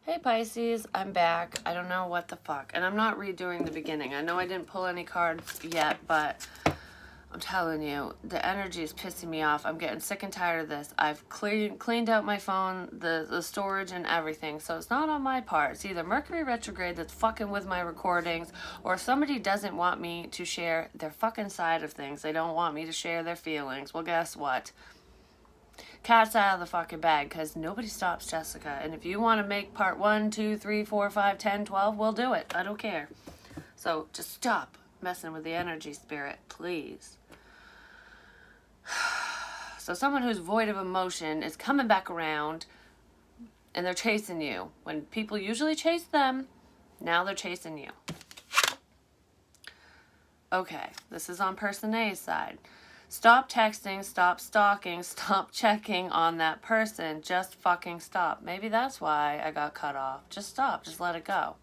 Hey Pisces, I'm back. I don't know what the fuck. And I'm not redoing the beginning. I know I didn't pull any cards yet, but I'm telling you, the energy is pissing me off. I'm getting sick and tired of this. I've cleaned out my phone, the storage and everything. So it's not on my part. It's either Mercury retrograde that's fucking with my recordings, or somebody doesn't want me to share their fucking side of things. They don't want me to share their feelings. Well, guess what? Cat's out of the fucking bag, because nobody stops Jessica. And if you want to make part 1, 2, 3, 4, 5, 10, 12, we'll do it. I don't care. So just stop messing with the energy, spirit, please. So someone who's void of emotion is coming back around, and they're chasing you. When people usually chase them, now they're chasing you. Okay, this is on person A's side. Stop texting, stop stalking, stop checking on that person. Just fucking stop. Maybe that's why I got cut off. Just stop. Just let it go.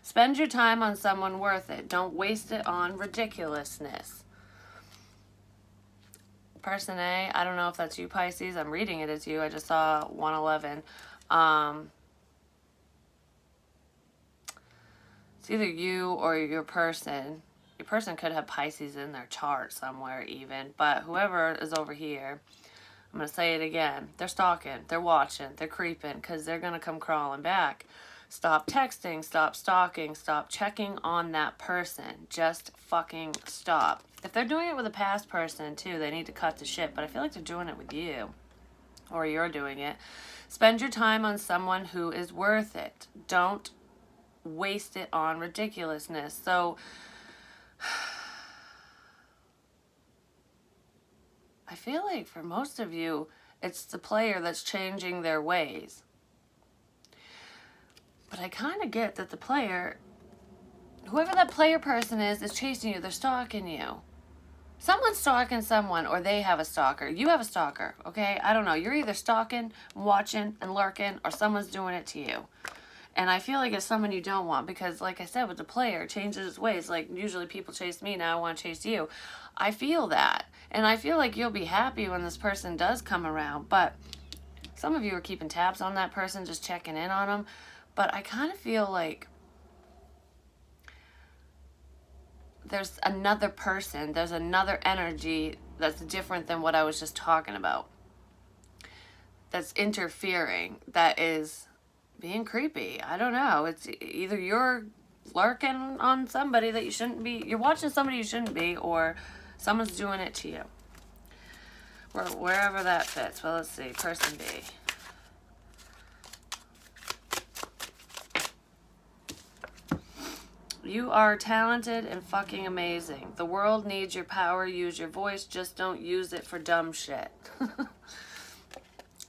Spend your time on someone worth it. Don't waste it on ridiculousness. Person A, I don't know if that's you, Pisces. I'm reading it as you. I just saw 111. It's either you or your person. Your person could have Pisces in their chart somewhere even, but whoever is over here, I'm going to say it again. They're stalking, they're watching, they're creeping, because they're going to come crawling back. Stop texting, stop stalking, stop checking on that person. Just fucking stop. If they're doing it with a past person too, they need to cut the shit, but I feel like they're doing it with you, or you're doing it. Spend your time on someone who is worth it. Don't waste it on ridiculousness. So I feel like for most of you, it's the player that's changing their ways. But I kind of get that the player, whoever that player person is chasing you. They're stalking you. Someone's stalking someone, or they have a stalker. You have a stalker, okay? I don't know. You're either stalking, watching, and lurking, or someone's doing it to you. And I feel like it's someone you don't want, because like I said, with the player, changes his ways. Like usually people chase me, now I want to chase you. I feel that. And I feel like you'll be happy when this person does come around. But some of you are keeping tabs on that person, just checking in on them. But I kind of feel like there's another person, there's another energy that's different than what I was just talking about. That's interfering, that is being creepy. I don't know. It's either you're lurking on somebody that you shouldn't be, you're watching somebody you shouldn't be, or someone's doing it to you. Wherever that fits. Well, let's see. Person B. You are talented and fucking amazing. The world needs your power. Use your voice. Just don't use it for dumb shit.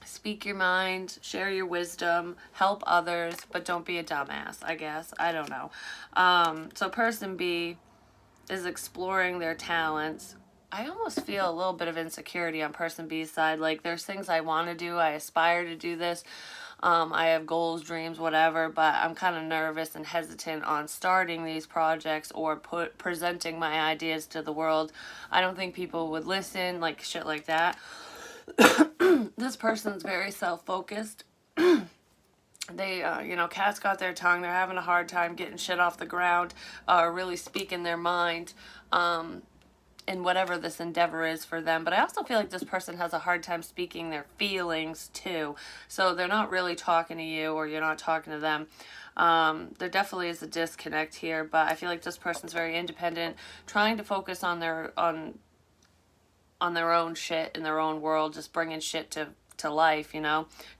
Speak your mind, share your wisdom, help others, but don't be a dumbass, I guess. I don't know. So person B is exploring their talents. I almost feel a little bit of insecurity on person B's side. Like, there's things I want to do. I aspire to do this. I have goals, dreams, whatever, but I'm kind of nervous and hesitant on starting these projects or presenting my ideas to the world. I don't think people would listen, like shit like that. This person's very self-focused. They, cats got their tongue. They're having a hard time getting shit off the ground, really speaking their mind, in whatever this endeavor is for them. But I also feel like this person has a hard time speaking their feelings too. So they're not really talking to you, or you're not talking to them. There definitely is a disconnect here, but I feel like this person's very independent, trying to focus on their own shit in their own world, just bringing shit to life,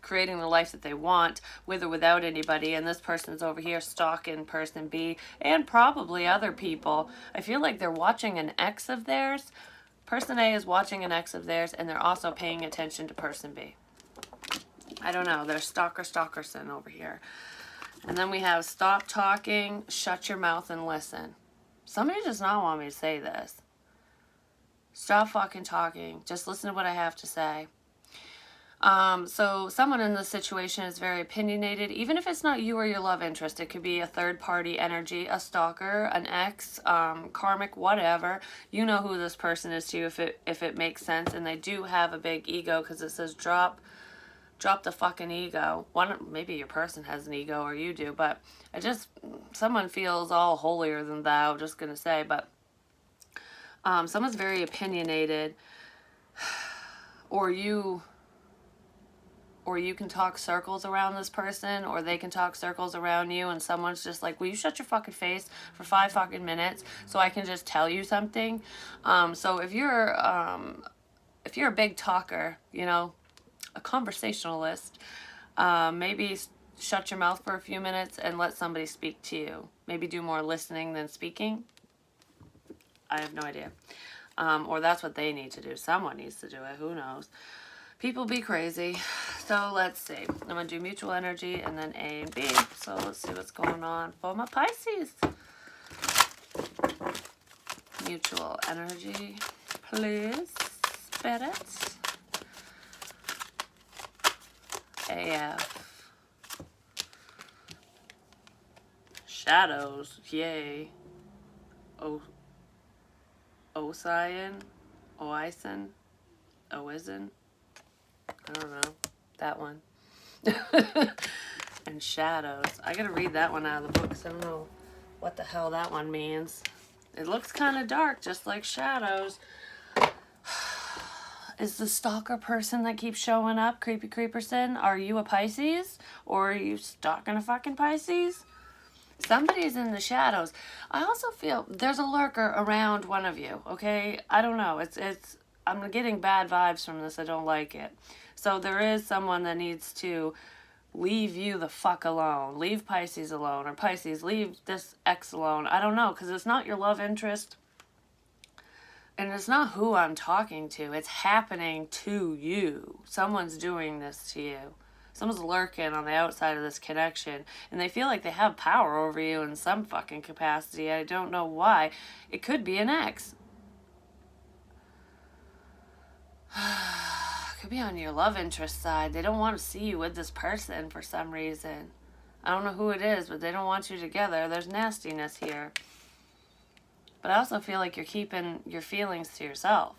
creating the life that they want with or without anybody. And this person's over here stalking person B and probably other people. I feel like they're watching an ex of theirs. Person A is watching an ex of theirs, and they're also paying attention to person B. I don't know. There's stalkerson over here. And then we have stop talking, shut your mouth and listen. Somebody does not want me to say this. Stop fucking talking. Just listen to what I have to say. So someone in this situation is very opinionated, even if it's not you or your love interest. It could be a third party energy, a stalker, an ex, karmic, whatever. You know who this person is to you if it makes sense. And they do have a big ego, because it says drop drop the fucking ego. Maybe your person has an ego or you do, but someone feels all holier than thou, just gonna say, but someone's very opinionated, or you can talk circles around this person, or they can talk circles around you, and someone's just like, will you shut your fucking face for 5 fucking minutes so I can just tell you something? So if you're a big talker, you know, a conversationalist, maybe shut your mouth for a few minutes and let somebody speak to you. Maybe do more listening than speaking. I have no idea. Or that's what they need to do. Someone needs to do it. Who knows? People be crazy. So let's see. I'm going to do mutual energy and then A and B. So let's see what's going on for my Pisces. Mutual energy, please. Spirits. AF. Shadows. Yay. Oisin. Oisin. I don't know. That one. And shadows. I gotta read that one out of the book because I don't know what the hell that one means. It looks kind of dark, just like shadows. Is the stalker person that keeps showing up, creepy creeperson, are you a Pisces? Or are you stalking a fucking Pisces? Somebody's in the shadows. I also feel there's a lurker around one of you, okay? I don't know. I'm getting bad vibes from this. I don't like it. So there is someone that needs to leave you the fuck alone. Leave Pisces alone. Or Pisces, leave this ex alone. I don't know, because it's not your love interest. And it's not who I'm talking to. It's happening to you. Someone's doing this to you. Someone's lurking on the outside of this connection. And they feel like they have power over you in some fucking capacity. I don't know why. It could be an ex. Could be on your love interest side. They don't want to see you with this person for some reason. I don't know who it is, but they don't want you together. There's nastiness here. But I also feel like you're keeping your feelings to yourself.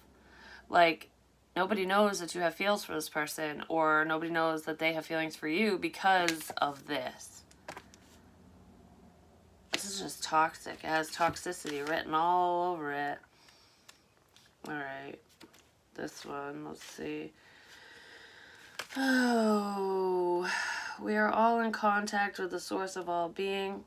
Like, nobody knows that you have feels for this person, or nobody knows that they have feelings for you because of this. This is just toxic. It has toxicity written all over it. Alright. This one, let's see. Oh, we are all in contact with the source of all being.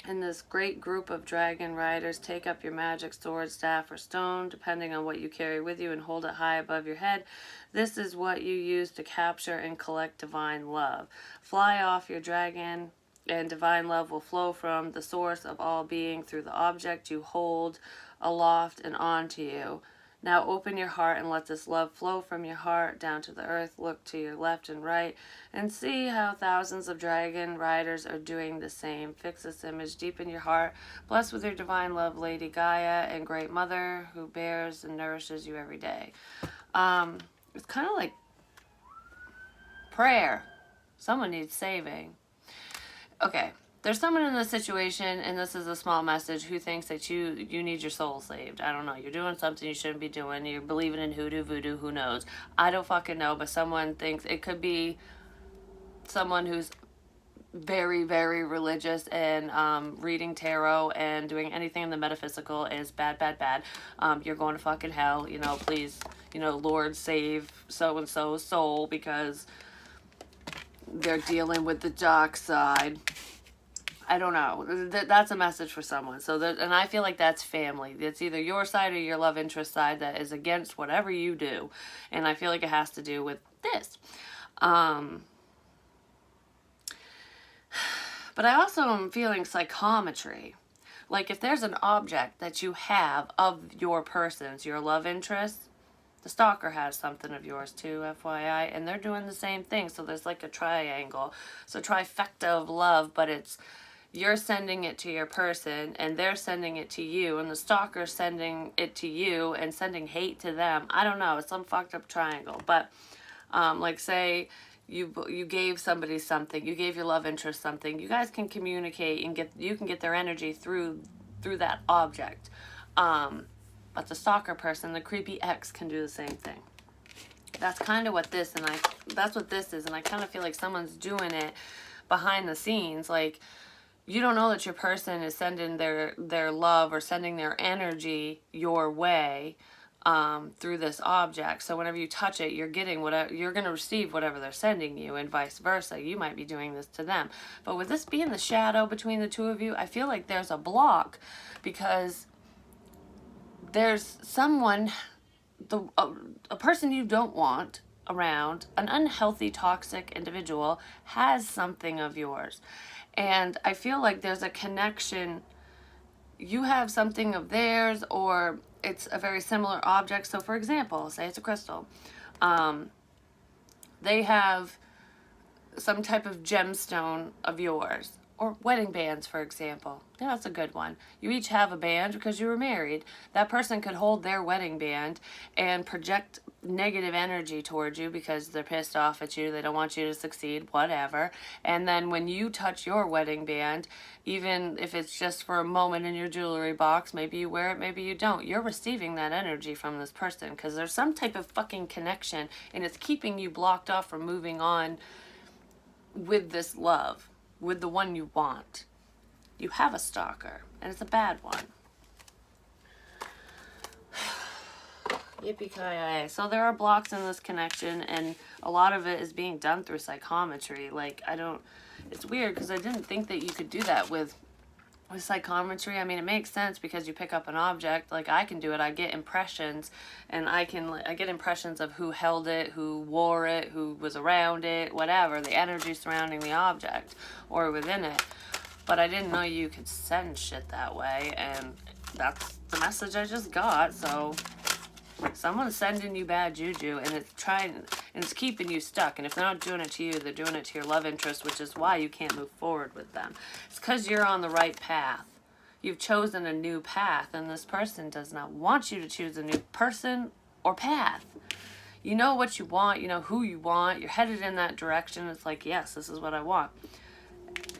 In this great group of dragon riders, take up your magic sword, staff, or stone, depending on what you carry with you, and hold it high above your head. This is what you use to capture and collect divine love. Fly off your dragon, and divine love will flow from the source of all being through the object you hold aloft and onto you. Now open your heart and let this love flow from your heart down to the earth. Look to your left and right and see how thousands of dragon riders are doing the same. Fix this image deep in your heart. Bless with your divine love, Lady Gaia and Great Mother, who bears and nourishes you every day. It's kind of like prayer. Someone needs saving. Okay. There's someone in this situation, and this is a small message, who thinks that you need your soul saved. I don't know. You're doing something you shouldn't be doing. You're believing in hoodoo, voodoo, who knows. I don't fucking know, but someone thinks it could be someone who's very, very religious and reading tarot and doing anything in the metaphysical is bad, bad, bad. You're going to fucking hell. You know, please, you know, Lord, save so-and-so's soul because they're dealing with the dark side. I don't know. That's a message for someone. So and I feel like that's family. It's either your side or your love interest side that is against whatever you do. And I feel like it has to do with this. But I also am feeling psychometry. Like if there's an object that you have of your person's, your love interest, the stalker has something of yours too, FYI. And they're doing the same thing. So there's like a triangle. So trifecta of love, but it's you're sending it to your person and they're sending it to you and the stalker's sending it to you and sending hate to them. I don't know. It's some fucked up triangle. But like say you gave somebody something. You gave your love interest something. You guys can communicate and you can get their energy through that object. But the stalker person, the creepy ex, can do the same thing. That's kind of what this, that's what this is, and I kind of feel like someone's doing it behind the scenes. Like, you don't know that your person is sending their love or sending their energy your way through this object. So whenever you touch it, you're getting whatever, you're going to receive whatever they're sending you, and vice versa. You might be doing this to them. But with this being the shadow between the two of you, I feel like there's a block, because there's someone, a person you don't want around, an unhealthy, toxic individual, has something of yours. And I feel like there's a connection. You have something of theirs, or it's a very similar object. So for example, say it's a crystal. They have some type of gemstone of yours, or wedding bands, for example. Yeah, that's a good one. You each have a band because you were married. That person could hold their wedding band and project negative energy towards you because they're pissed off at you, they don't want you to succeed, whatever. And then when you touch your wedding band, even if it's just for a moment in your jewelry box, maybe you wear it, maybe you don't, you're receiving that energy from this person, because there's some type of fucking connection, and it's keeping you blocked off from moving on with this love, with the one you want. You have a stalker, and it's a bad one. Yippee-ki-yay. So there are blocks in this connection, and a lot of it is being done through psychometry. Like, it's weird, because I didn't think that you could do that with psychometry. I mean, it makes sense because you pick up an object. Like, I can do it. I get impressions, and I get impressions of who held it, who wore it, who was around it, whatever, the energy surrounding the object or within it. But I didn't know you could send shit that way, and that's the message I just got. So someone's sending you bad juju, and it's keeping you stuck. And if they're not doing it to you, they're doing it to your love interest, which is why you can't move forward with them. It's because you're on the right path. You've chosen a new path, and this person does not want you to choose a new person or path. You know what you want, you know who you want, you're headed in that direction. It's like, yes, this is what I want.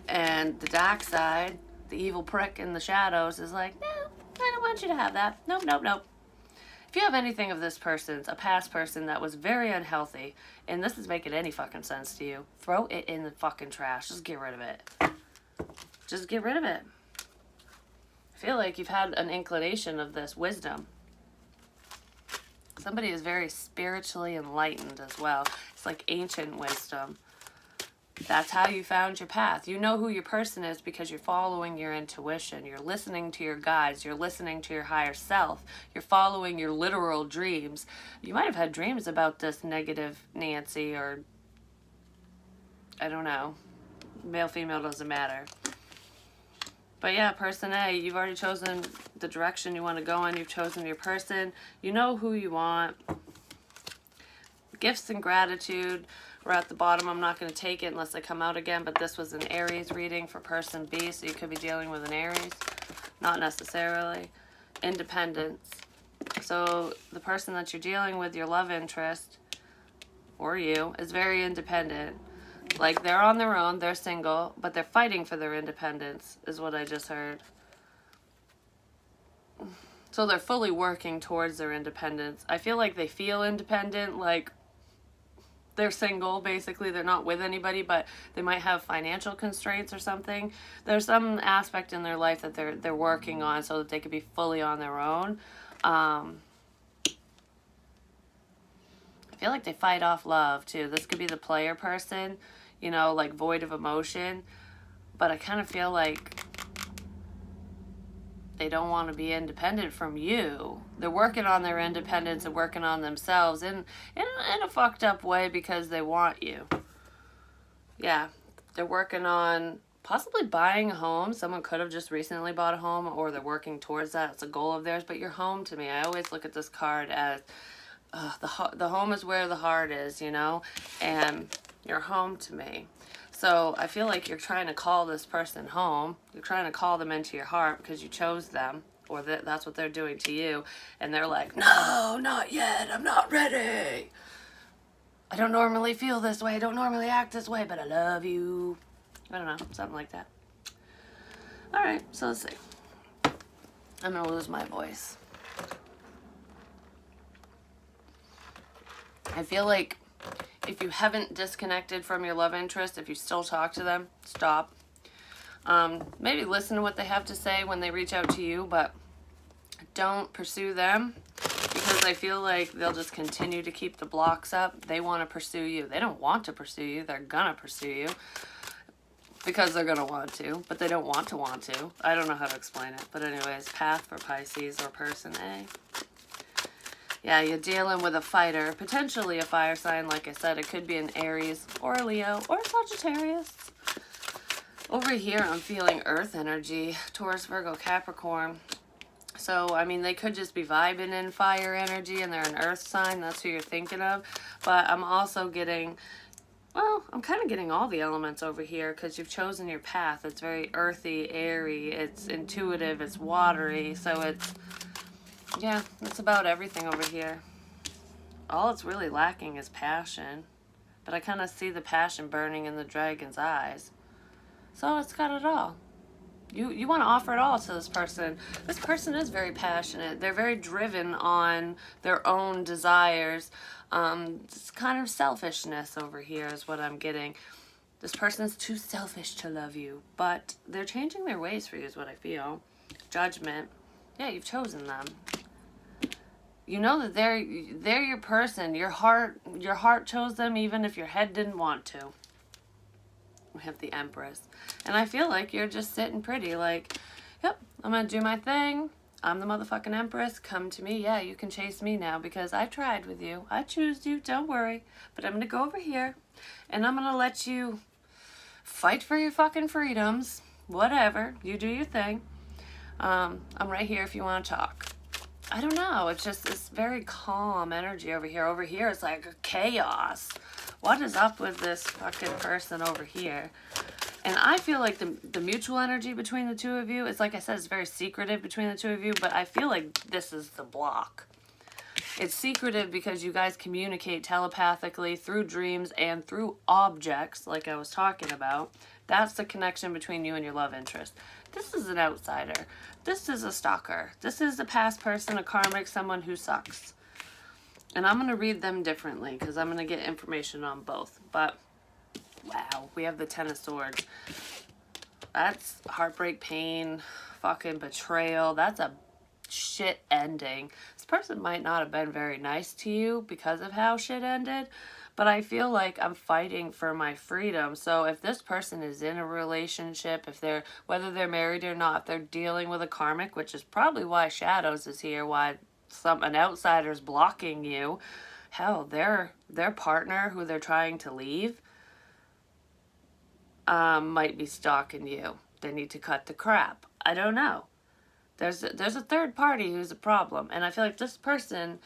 And the dark side, the evil prick in the shadows, is like, no, I don't want you to have that. Nope, nope, nope. If you have anything of this person's, a past person that was very unhealthy, and this is making any fucking sense to you, throw it in the fucking trash. Just get rid of it. Just get rid of it. I feel like you've had an inclination of this wisdom. Somebody is very spiritually enlightened as well. It's like ancient wisdom. That's how you found your path. You know who your person is because you're following your intuition. You're listening to your guides. You're listening to your higher self. You're following your literal dreams. You might have had dreams about this negative Nancy, or I don't know. Male, female, doesn't matter. But yeah, person A, you've already chosen the direction you want to go in. You've chosen your person. You know who you want. Gifts and gratitude. We're at the bottom. I'm not going to take it unless I come out again, but this was an Aries reading for person B, so you could be dealing with an Aries. Not necessarily. Independence. So the person that you're dealing with, your love interest, or you, is very independent. Like, they're on their own, they're single, but they're fighting for their independence, is what I just heard. So they're fully working towards their independence. I feel like they feel independent, like they're single, basically. They're not with anybody, but they might have financial constraints or something. There's some aspect in their life that they're working on so that they could be fully on their own. I feel like they fight off love, too. This could be the player person, you know, like void of emotion. But I kind of feel like they don't want to be independent from you. They're working on their independence and working on themselves in a fucked up way because they want you. Yeah, they're working on possibly buying a home. Someone could have just recently bought a home, or they're working towards that. It's a goal of theirs. But your home, to me, I always look at this card as the home is where the heart is, you know, and your home to me. So I feel like you're trying to call this person home. You're trying to call them into your heart because you chose them, or that's what they're doing to you. And they're like, no, not yet. I'm not ready. I don't normally feel this way. I don't normally act this way, but I love you. I don't know, something like that. All right, so let's see. I'm going to lose my voice. I feel like if you haven't disconnected from your love interest, if you still talk to them, stop. Maybe listen to what they have to say when they reach out to you, but don't pursue them, because I feel like they'll just continue to keep the blocks up. They want to pursue you. They don't want to pursue you. They're gonna pursue you because they're gonna want to, but they don't want to. I don't know how to explain it. But anyways, path for Pisces or person A. Yeah, you're dealing with a fighter, potentially a fire sign. Like I said, it could be an Aries or a Leo or a Sagittarius. Over here, I'm feeling earth energy, Taurus, Virgo, Capricorn. So, I mean, they could just be vibing in fire energy and they're an earth sign. That's who you're thinking of. But I'm also getting, well, I'm kind of getting all the elements over here because you've chosen your path. It's very earthy, airy, it's intuitive, it's watery. So it's, yeah, it's about everything over here. All it's really lacking is passion. But I kind of see the passion burning in the dragon's eyes. So it's got it all. You want to offer it all to this person. This person is very passionate. They're very driven on their own desires. It's kind of selfishness over here is what I'm getting. This person's too selfish to love you, but they're changing their ways for you is what I feel. Judgment. Yeah, you've chosen them. You know that they're your person. Your heart chose them even if your head didn't want to. We have the Empress. And I feel like you're just sitting pretty like, yep, I'm going to do my thing. I'm the motherfucking Empress. Come to me. Yeah, you can chase me now because I tried with you. I choose you. Don't worry. But I'm going to go over here and I'm going to let you fight for your fucking freedoms. Whatever. You do your thing. I'm right here if you want to talk. I don't know. It's just this very calm energy over here. Over here, it's like chaos. What is up with this fucking person over here? And I feel like the mutual energy between the two of you, it's like I said, it's very secretive between the two of you, but I feel like this is the block. It's secretive because you guys communicate telepathically through dreams and through objects, like I was talking about. That's the connection between you and your love interest. This is an outsider. This is a stalker. This is a past person, a karmic, someone who sucks. And I'm going to read them differently because I'm going to get information on both. But, wow, we have the Ten of Swords. That's heartbreak, pain, fucking betrayal. That's a shit ending. This person might not have been very nice to you because of how shit ended, but I feel like I'm fighting for my freedom. So if this person is in a relationship, whether they're married or not, if they're dealing with a karmic, which is probably why Shadows is here, why an outsider's blocking you. Hell, their partner who they're trying to leave might be stalking you. They need to cut the crap. I don't know. There's a third party who's a problem, and I feel like this person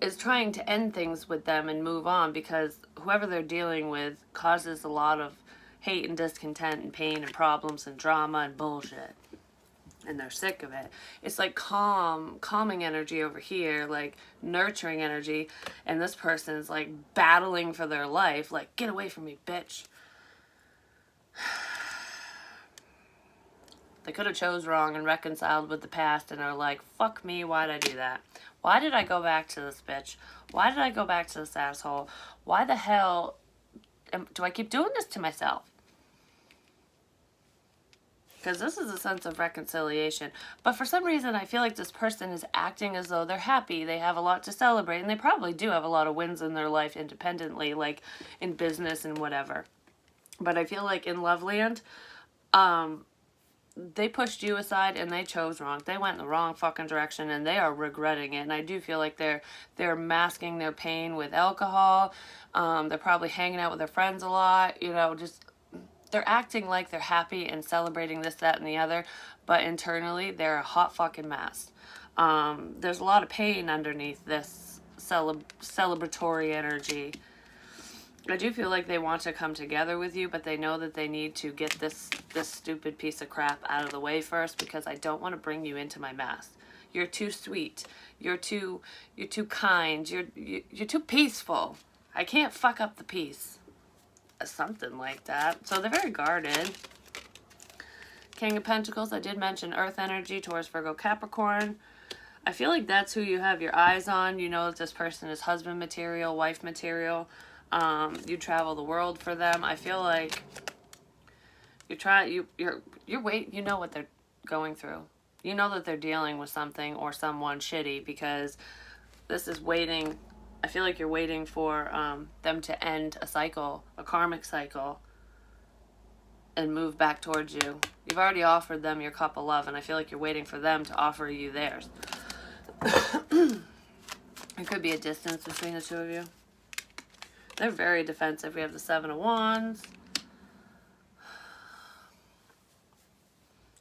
is trying to end things with them and move on because whoever they're dealing with causes a lot of hate and discontent and pain and problems and drama and bullshit. And they're sick of it. It's like calming energy over here, like nurturing energy, and this person's like battling for their life, like, get away from me, bitch. They could have chose wrong and reconciled with the past and are like, fuck me, why'd I do that? Why did I go back to this bitch? Why did I go back to this asshole? Why the hell do I keep doing this to myself? Because this is a sense of reconciliation. But for some reason, I feel like this person is acting as though they're happy. They have a lot to celebrate. And they probably do have a lot of wins in their life independently, like in business and whatever. But I feel like in Loveland, they pushed you aside and they chose wrong. They went in the wrong fucking direction and they are regretting it. And I do feel like they're masking their pain with alcohol. They're probably hanging out with their friends a lot, just... They're acting like they're happy and celebrating this, that, and the other, but internally they're a hot fucking mess. There's a lot of pain underneath this celebratory energy. I do feel like they want to come together with you, but they know that they need to get this stupid piece of crap out of the way first because I don't want to bring you into my mess. You're too sweet. You're too kind. You're too peaceful. I can't fuck up the peace. Something like that. So they're very guarded. King of Pentacles, I did mention earth energy, Taurus, Virgo, Capricorn. I feel like that's who you have your eyes on. You know that this person is husband material, wife material. You travel the world for them. I feel like you're wait. You know what they're going through. You know that they're dealing with something or someone shitty, because this is waiting. I feel like you're waiting for them to end a cycle, a karmic cycle, and move back towards you. You've already offered them your cup of love, and I feel like you're waiting for them to offer you theirs. There could be a distance between the two of you. They're very defensive. We have the Seven of Wands.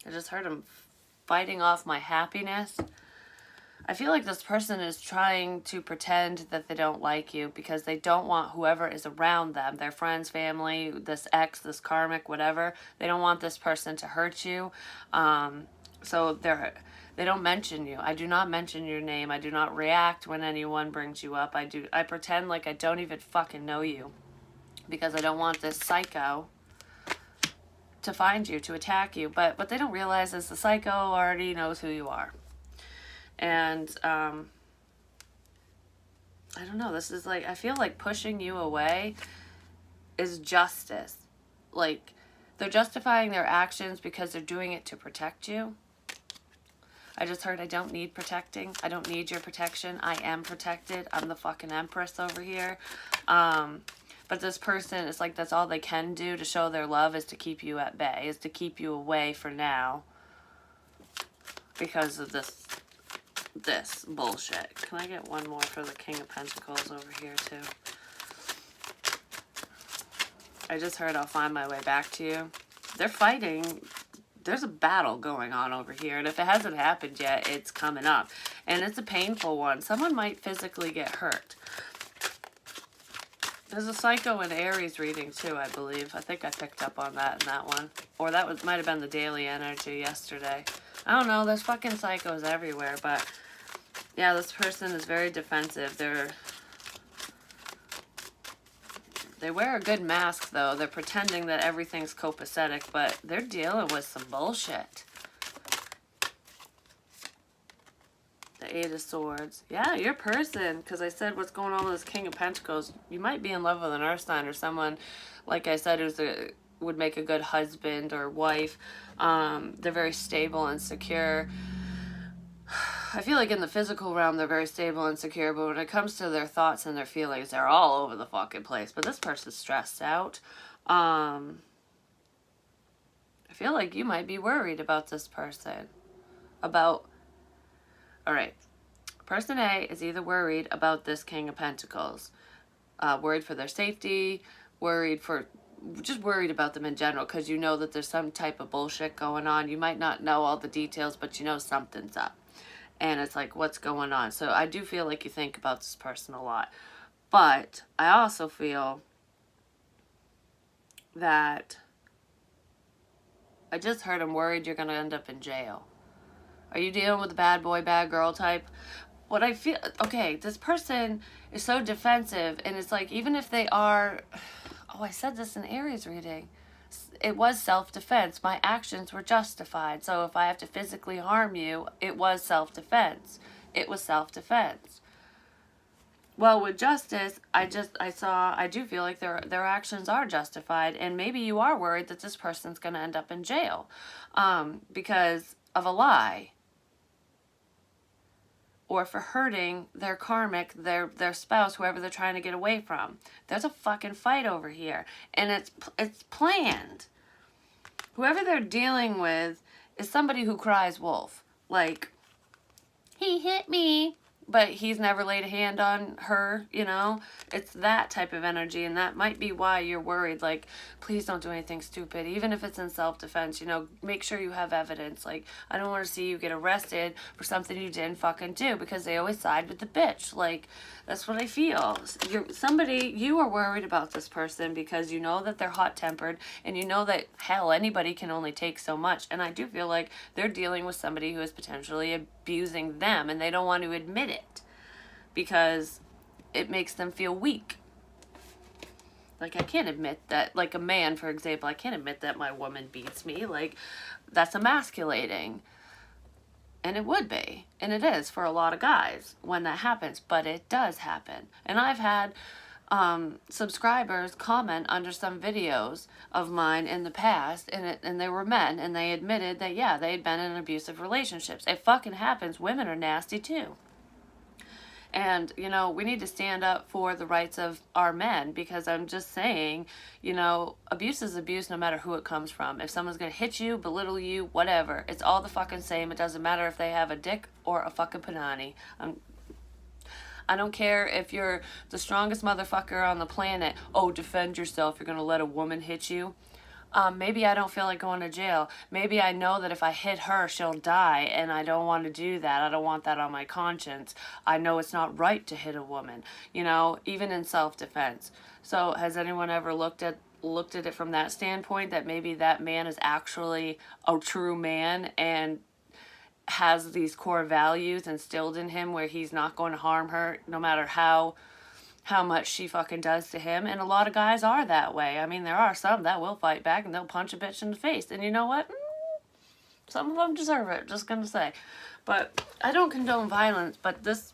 I just heard them fighting off my happiness. I feel like this person is trying to pretend that they don't like you because they don't want whoever is around them, their friends, family, this ex, this karmic, whatever. They don't want this person to hurt you. So they don't mention you. I do not mention your name. I do not react when anyone brings you up. I pretend like I don't even fucking know you, because I don't want this psycho to find you, to attack you. But what they don't realize is the psycho already knows who you are. And I don't know, this is like, I feel like pushing you away is justice. Like, they're justifying their actions because they're doing it to protect you. I just heard, I don't need protecting. I don't need your protection. I am protected. I'm the fucking empress over here. But this person, it's like that's all they can do to show their love, is to keep you at bay, is to keep you away for now, because of this bullshit. Can I get one more for the King of Pentacles over here too? I just heard I'll find my way back to you. They're fighting. There's a battle going on over here, and if it hasn't happened yet, it's coming up. And it's a painful one. Someone might physically get hurt. There's a Psycho and Aries reading too, I believe. I think I picked up on that in that one. Or that might have been the daily energy yesterday. I don't know, there's fucking psychos everywhere, but yeah, this person is very defensive. They wear a good mask, though. They're pretending that everything's copacetic, but they're dealing with some bullshit. The Eight of Swords. Yeah, your person, because I said what's going on with this King of Pentacles. You might be in love with an earth sign or someone, like I said, would make a good husband or wife. They're very stable and secure. I feel like in the physical realm, they're very stable and secure, but when it comes to their thoughts and their feelings, they're all over the fucking place. But this person's stressed out. I feel like you might be worried about this person. Alright. Person A is either worried about this King of Pentacles. Worried for their safety, just worried about them in general, because you know that there's some type of bullshit going on. You might not know all the details, but you know something's up. And it's like, what's going on? So I do feel like you think about this person a lot. But I also feel that I just heard I'm worried you're going to end up in jail. Are you dealing with a bad boy, bad girl type? What I feel, okay, this person is so defensive, and it's like, even if they are, I said this in Aries reading. It was self-defense. My actions were justified. So if I have to physically harm you, it was self-defense. It was self-defense. Well, with justice, I do feel like their actions are justified, and maybe you are worried that this person's going to end up in jail because of a lie, or for hurting their karmic, their spouse, whoever they're trying to get away from. There's a fucking fight over here, and it's planned. Whoever they're dealing with is somebody who cries wolf. Like, he hit me, but he's never laid a hand on her, you know? It's that type of energy, and that might be why you're worried. Like, please don't do anything stupid. Even if it's in self-defense, you know, make sure you have evidence. Like, I don't want to see you get arrested for something you didn't fucking do, because they always side with the bitch. Like, that's what I feel. You are worried about this person because you know that they're hot-tempered, and you know that, hell, anybody can only take so much. And I do feel like they're dealing with somebody who is potentially abusing them, and they don't want to admit it because it makes them feel weak. Like, I can't admit that, like a man, for example, I can't admit that my woman beats me. Like, that's emasculating. And it would be, and it is for a lot of guys when that happens, but it does happen. And I've had subscribers comment under some videos of mine in the past, and they were men, and they admitted that, yeah, they had been in abusive relationships. It fucking happens. Women are nasty too. And, you know, we need to stand up for the rights of our men, because I'm just saying, you know, abuse is abuse no matter who it comes from. If someone's going to hit you, belittle you, whatever, it's all the fucking same. It doesn't matter if they have a dick or a fucking panani. I don't care if you're the strongest motherfucker on the planet. Oh, defend yourself. You're going to let a woman hit you. Maybe I don't feel like going to jail. Maybe I know that if I hit her, she'll die, and I don't want to do that. I don't want that on my conscience. I know it's not right to hit a woman, you know, even in self-defense. So has anyone ever looked at it from that standpoint, that maybe that man is actually a true man and has these core values instilled in him where he's not going to harm her no matter how much she fucking does to him? And a lot of guys are that way. I mean, there are some that will fight back and they'll punch a bitch in the face. And you know what? Some of them deserve it, just gonna say. But I don't condone violence, but this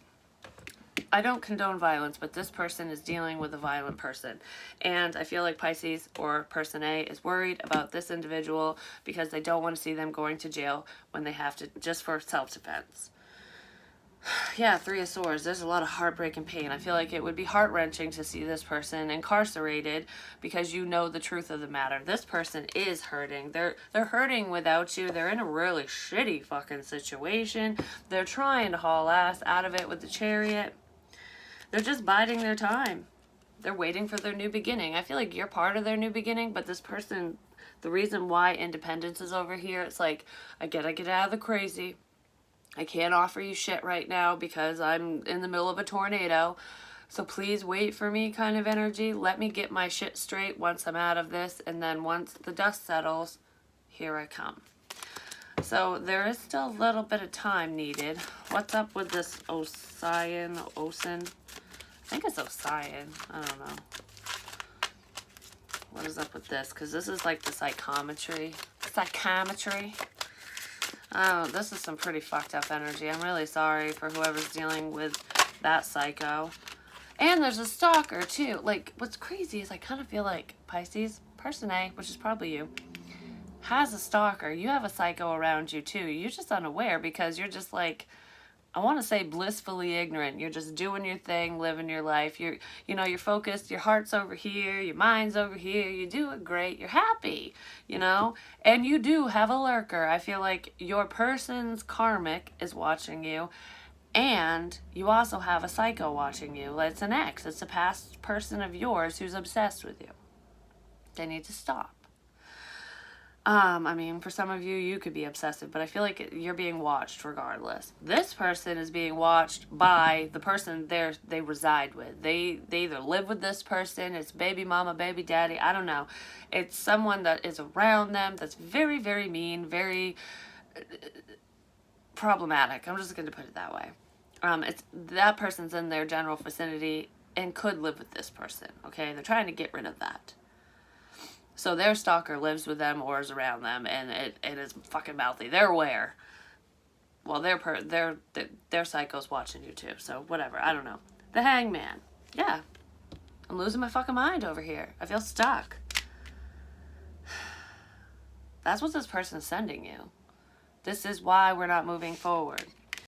person is dealing with a violent person. And I feel like Pisces or person A is worried about this individual because they don't want to see them going to jail when they have to, just for self-defense. Yeah, Three of Swords. There's a lot of heartbreak and pain. I feel like it would be heart-wrenching to see this person incarcerated because you know the truth of the matter. This person is hurting. They're hurting without you. They're in a really shitty fucking situation. They're trying to haul ass out of it with the Chariot. They're just biding their time. They're waiting for their new beginning. I feel like you're part of their new beginning, but this person, the reason why Independence is over here, it's like, I gotta get out of the crazy. I can't offer you shit right now because I'm in the middle of a tornado. So please wait for me kind of energy. Let me get my shit straight once I'm out of this. And then once the dust settles, here I come. So there is still a little bit of time needed. What's up with this Osin? I think it's Osin. I don't know. What is up with this? Because this is like the psychometry. Oh, this is some pretty fucked up energy. I'm really sorry for whoever's dealing with that psycho. And there's a stalker, too. Like, what's crazy is I kind of feel like Pisces, person A, which is probably you, has a stalker. You have a psycho around you, too. You're just unaware because you're just like, I want to say blissfully ignorant. You're just doing your thing, living your life. You're focused. Your heart's over here. Your mind's over here. You're doing great. You're happy, you know? And you do have a lurker. I feel like your person's karmic is watching you. And you also have a psycho watching you. It's an ex. It's a past person of yours who's obsessed with you. They need to stop. I mean, for some of you, you could be obsessive, but I feel like you're being watched regardless. This person is being watched by the person they reside with. They either live with this person, it's baby mama, baby daddy, I don't know. It's someone that is around them that's very, very mean, very problematic. I'm just going to put it that way. It's that person's in their general vicinity and could live with this person, okay? They're trying to get rid of that. So their stalker lives with them or is around them, and it is fucking mouthy. They're aware. Well, their psycho's watching you too, so whatever. I don't know. The Hangman. Yeah. I'm losing my fucking mind over here. I feel stuck. That's what this person's sending you. This is why we're not moving forward.